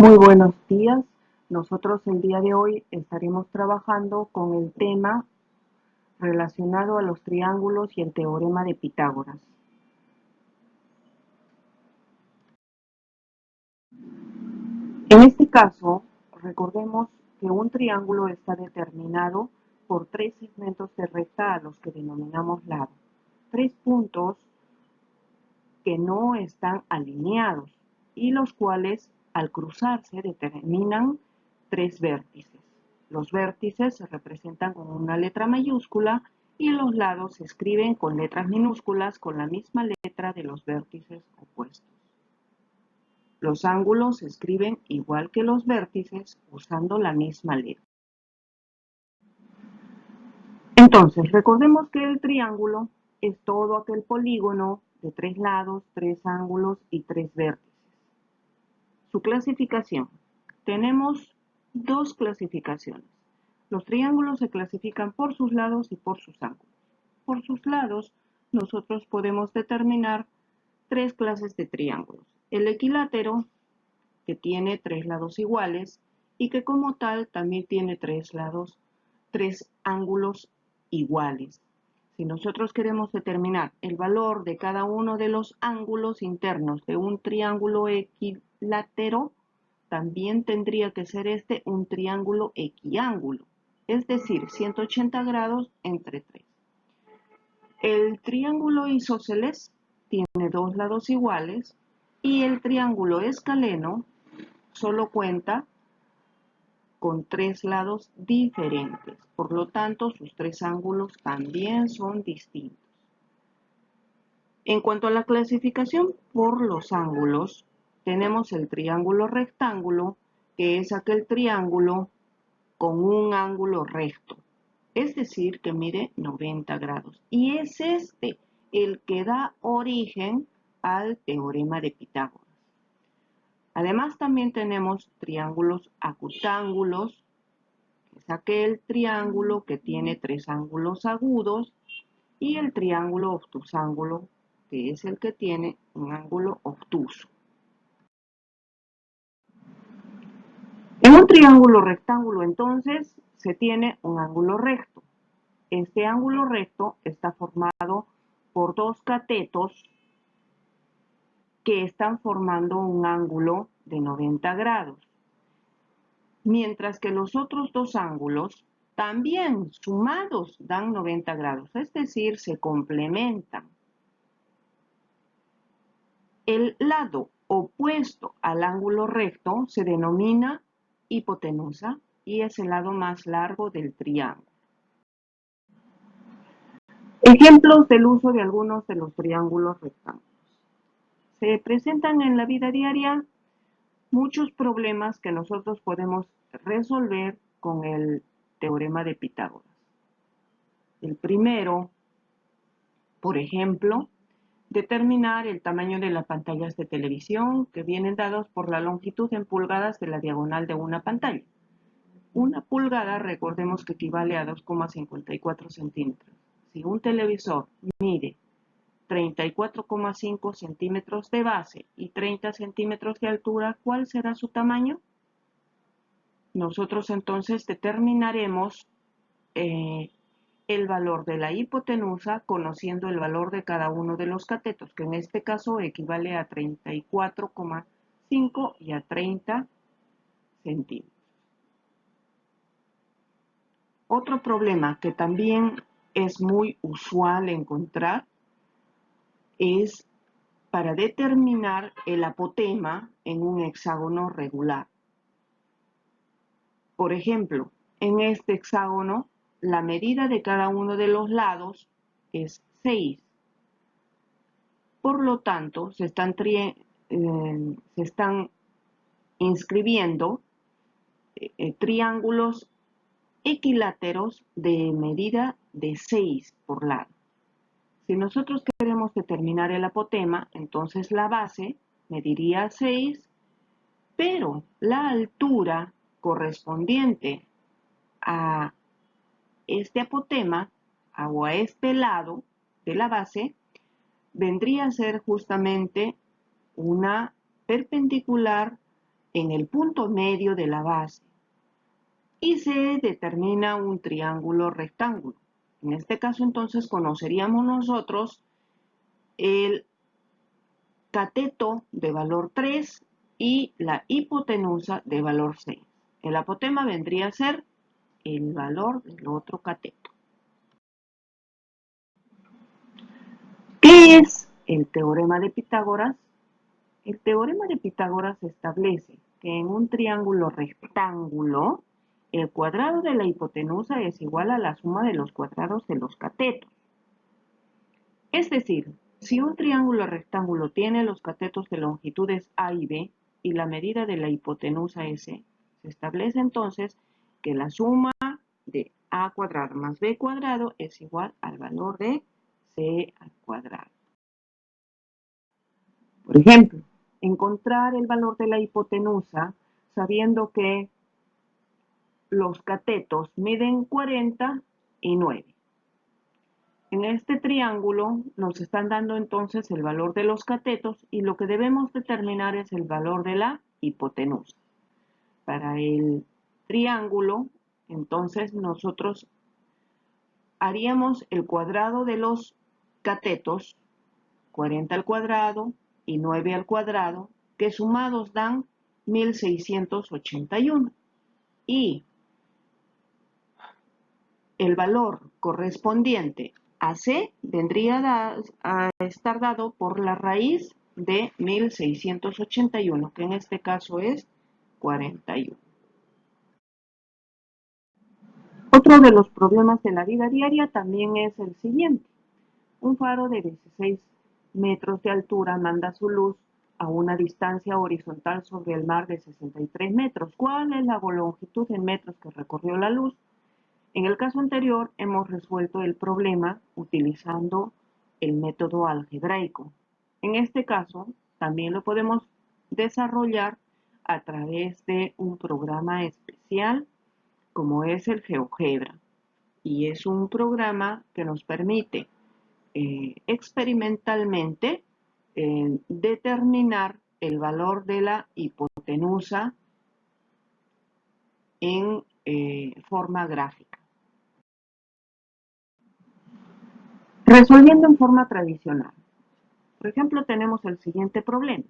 Muy buenos días. Nosotros el día de hoy estaremos trabajando con el tema relacionado a los triángulos y el teorema de Pitágoras. En este caso, recordemos que un triángulo está determinado por tres segmentos de recta a los que denominamos lado. Tres puntos que no están alineados y los cuales al cruzarse determinan tres vértices. Los vértices se representan con una letra mayúscula y los lados se escriben con letras minúsculas con la misma letra de los vértices opuestos. Los ángulos se escriben igual que los vértices usando la misma letra. Entonces, recordemos que el triángulo es todo aquel polígono de tres lados, tres ángulos y tres vértices. Su clasificación. Tenemos dos clasificaciones. Los triángulos se clasifican por sus lados y por sus ángulos. Por sus lados, nosotros podemos determinar tres clases de triángulos. El equilátero, que tiene tres lados iguales y que como tal también tiene tres ángulos iguales. Si nosotros queremos determinar el valor de cada uno de los ángulos internos de un triángulo equilátero, también tendría que ser este un triángulo equiángulo, es decir, 180 grados entre 3. El triángulo isósceles tiene dos lados iguales y el triángulo escaleno solo cuenta con tres lados diferentes. Por lo tanto, sus tres ángulos también son distintos. En cuanto a la clasificación por los ángulos, tenemos el triángulo rectángulo, que es aquel triángulo con un ángulo recto, es decir, que mide 90 grados. Y es este el que da origen al teorema de Pitágoras. Además, también tenemos triángulos acutángulos, que es aquel triángulo que tiene tres ángulos agudos, y el triángulo obtusángulo, que es el que tiene un ángulo obtuso. En un triángulo rectángulo, entonces, se tiene un ángulo recto. Este ángulo recto está formado por dos catetos que están formando un ángulo de 90 grados. Mientras que los otros dos ángulos también sumados dan 90 grados, es decir, se complementan. El lado opuesto al ángulo recto se denomina hipotenusa y es el lado más largo del triángulo. Ejemplos del uso de algunos de los triángulos rectángulos. Se presentan en la vida diaria muchos problemas que nosotros podemos resolver con el teorema de Pitágoras. El primero, por ejemplo, determinar el tamaño de las pantallas de televisión que vienen dados por la longitud en pulgadas de la diagonal de una pantalla. Una pulgada, recordemos que equivale a 2,54 centímetros. Si un televisor mide 34,5 centímetros de base y 30 centímetros de altura, ¿cuál será su tamaño? Nosotros entonces determinaremos el valor de la hipotenusa conociendo el valor de cada uno de los catetos, que en este caso equivale a 34,5 y a 30 centímetros. Otro problema que también es muy usual encontrar es para determinar el apotema en un hexágono regular. Por ejemplo, en este hexágono, la medida de cada uno de los lados es 6. Por lo tanto, se están inscribiendo triángulos equiláteros de medida de 6 por lado. Si nosotros queremos determinar el apotema, entonces la base mediría 6, pero la altura correspondiente a este apotema o a este lado de la base vendría a ser justamente una perpendicular en el punto medio de la base y se determina un triángulo rectángulo. En este caso entonces conoceríamos nosotros el cateto de valor 3 y la hipotenusa de valor 6. El apotema vendría a ser el valor del otro cateto. ¿Qué es el teorema de Pitágoras? El teorema de Pitágoras establece que en un triángulo rectángulo, el cuadrado de la hipotenusa es igual a la suma de los cuadrados de los catetos. Es decir, si un triángulo rectángulo tiene los catetos de longitudes A y B y la medida de la hipotenusa S, se establece entonces que la suma de A cuadrado más B cuadrado es igual al valor de C al cuadrado. Por ejemplo, encontrar el valor de la hipotenusa sabiendo que los catetos miden 40 y 9. En este triángulo nos están dando entonces el valor de los catetos y lo que debemos determinar es el valor de la hipotenusa. Para el triángulo, entonces nosotros haríamos el cuadrado de los catetos, 40 al cuadrado y 9 al cuadrado, que sumados dan 1681. Y el valor correspondiente a C vendría a estar dado por la raíz de 1681, que en este caso es 41. Otro de los problemas de la vida diaria también es el siguiente. Un faro de 16 metros de altura manda su luz a una distancia horizontal sobre el mar de 63 metros. ¿Cuál es la longitud en metros que recorrió la luz? En el caso anterior hemos resuelto el problema utilizando el método algebraico. En este caso también lo podemos desarrollar a través de un programa especial como es el GeoGebra. Y es un programa que nos permite experimentalmente determinar el valor de la hipotenusa en forma gráfica. Resolviendo en forma tradicional. Por ejemplo, tenemos el siguiente problema.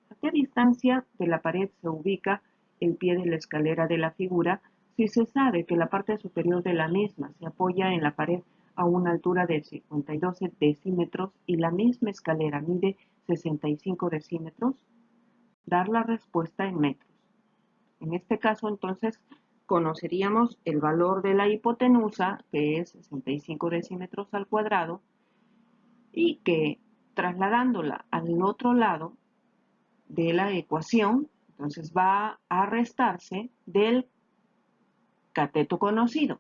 ¿A qué distancia de la pared se ubica el pie de la escalera de la figura si se sabe que la parte superior de la misma se apoya en la pared a una altura de 52 decímetros y la misma escalera mide 65 decímetros? Dar la respuesta en metros. En este caso, entonces, conoceríamos el valor de la hipotenusa, que es 65 decímetros al cuadrado, y que trasladándola al otro lado de la ecuación, entonces va a restarse del cateto conocido,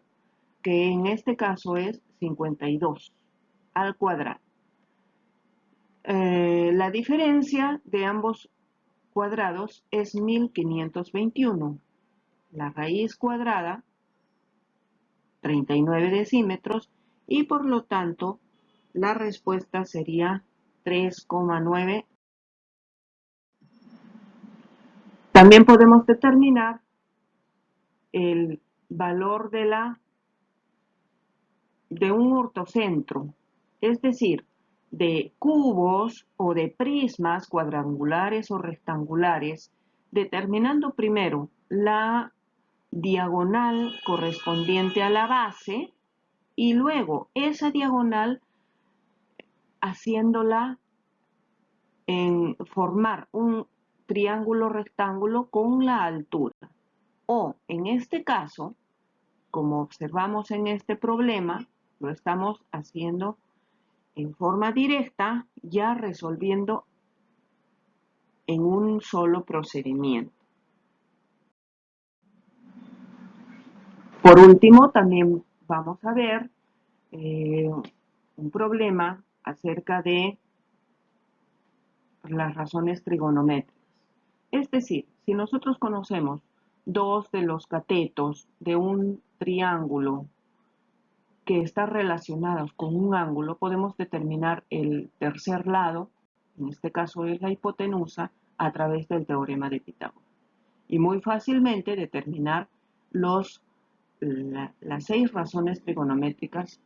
que en este caso es 52 al cuadrado. La diferencia de ambos cuadrados es 1521. La raíz cuadrada, 39 decímetros, y por lo tanto la respuesta sería 3,9. También podemos determinar el valor de un ortocentro, es decir, de cubos o de prismas cuadrangulares o rectangulares, determinando primero la diagonal correspondiente a la base y luego esa diagonal haciéndola en formar un triángulo rectángulo con la altura. O en este caso, como observamos en este problema, lo estamos haciendo en forma directa, ya resolviendo en un solo procedimiento. Por último, también vamos a ver un problema acerca de las razones trigonométricas. Es decir, si nosotros conocemos dos de los catetos de un triángulo que están relacionados con un ángulo, podemos determinar el tercer lado, en este caso es la hipotenusa, a través del teorema de Pitágoras. y muy fácilmente determinar las 6 razones trigonométricas